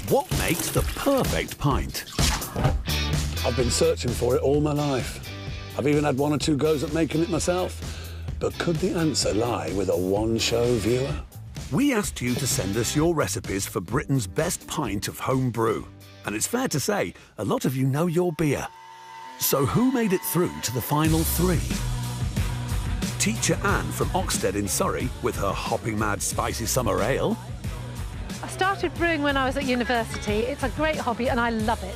What makes the perfect pint? I've been searching for it all my life. I've even had 1 or 2 goes at making it myself. But could the answer lie with a one-show viewer? We asked you to send us your recipes for Britain's best pint of home brew. And it's fair to say, a lot of you know your beer. So who made it through to the final 3? Teacher Anne from Oxted in Surrey with her hopping mad spicy summer ale. I started brewing when I was at university. It's a great hobby and I love it.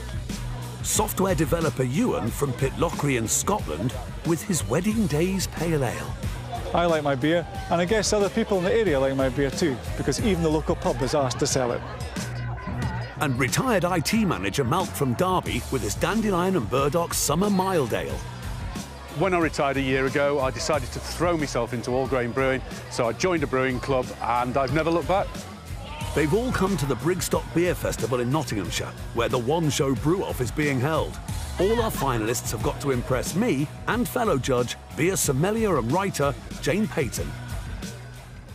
Software developer Ewan from Pitlochry in Scotland with his Wedding Days Pale Ale. I like my beer, and I guess other people in the area like my beer too, because even the local pub is asked to sell it. And retired IT manager Malk from Derby with his Dandelion and Burdock Summer Mild Ale. When I retired a year ago, I decided to throw myself into all-grain brewing, so I joined a brewing club and I've never looked back. They've all come to the Brigstock Beer Festival in Nottinghamshire, where the one-show brew-off is being held. All our finalists have got to impress me and fellow judge, beer sommelier and writer, Jane Peyton.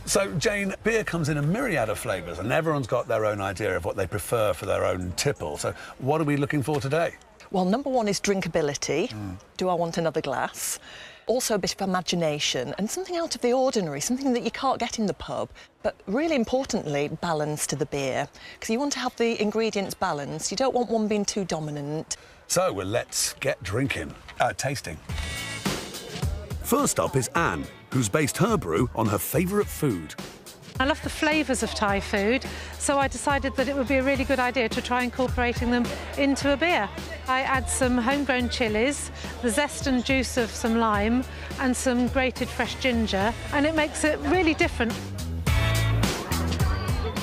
So, Jane, beer comes in a myriad of flavours and everyone's got their own idea of what they prefer for their own tipple. So what are we looking for today? Well, number 1 is drinkability. Do I want another glass? Also a bit of imagination and something out of the ordinary, something that you can't get in the pub. But really importantly, balance to the beer, because you want to have the ingredients balanced. You don't want one being too dominant. So, well, let's get drinking. Tasting. First up is Anne, who's based her brew on her favourite food. I love the flavours of Thai food, so I decided that it would be a really good idea to try incorporating them into a beer. I add some homegrown chilies, the zest and juice of some lime, and some grated fresh ginger, and it makes it really different.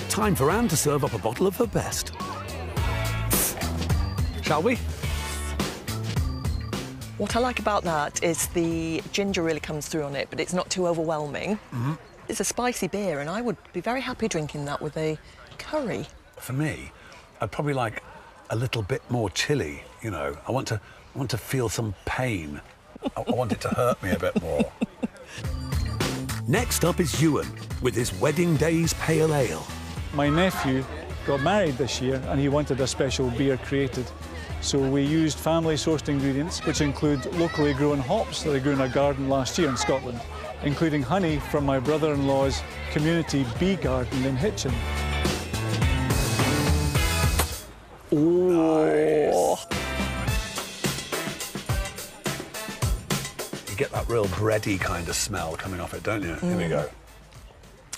Time for Anne to serve up a bottle of her best. Shall we? What I like about that is the ginger really comes through on it, but it's not too overwhelming. It's a spicy beer, and I would be very happy drinking that with a curry. For me, I'd probably like a little bit more chilli, you know. I want to feel some pain. I want it to hurt me a bit more. Next up is Ewan with his Wedding Days Pale Ale. My nephew got married this year and he wanted a special beer created. So we used family-sourced ingredients, which include locally grown hops that I grew in a garden last year in Scotland, including honey from my brother-in-law's community bee garden in Hitchin. Oh. Nice. You get that real bready kind of smell coming off it, don't you? Here we go.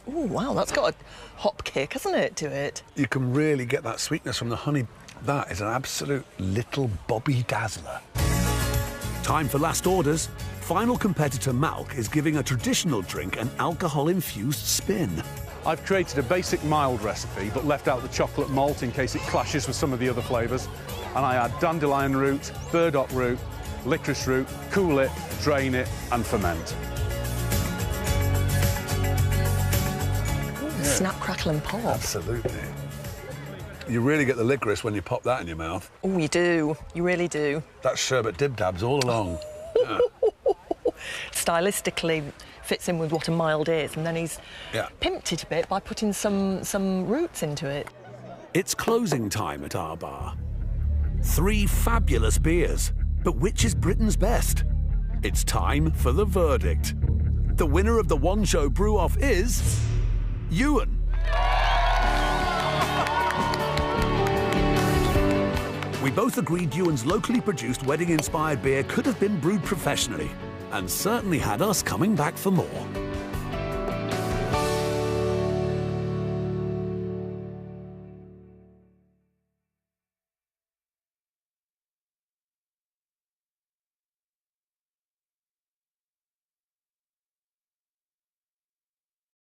Oh, wow, that's got a hop kick, hasn't it, to it? You can really get that sweetness from the honey. That is an absolute little Bobby Dazzler. Time for last orders. Final competitor Malk is giving a traditional drink an alcohol-infused spin. I've created a basic mild recipe, but left out the chocolate malt in case it clashes with some of the other flavours. And I add dandelion root, burdock root, licorice root, cool it, drain it, and ferment. Yeah. Snap, crackle and pop. Absolutely. You really get the licorice when you pop that in your mouth. Oh, you do. You really do. That's sherbet dib-dabs all along. Yeah. Stylistically fits in with what a mild is, and then he's pimped it a bit by putting some roots into it. It's closing time at our bar. 3 fabulous beers, but which is Britain's best? It's time for the verdict. The winner of the one-show brew-off is Ewan. We both agreed Ewan's locally produced wedding-inspired beer could have been brewed professionally, and certainly had us coming back for more.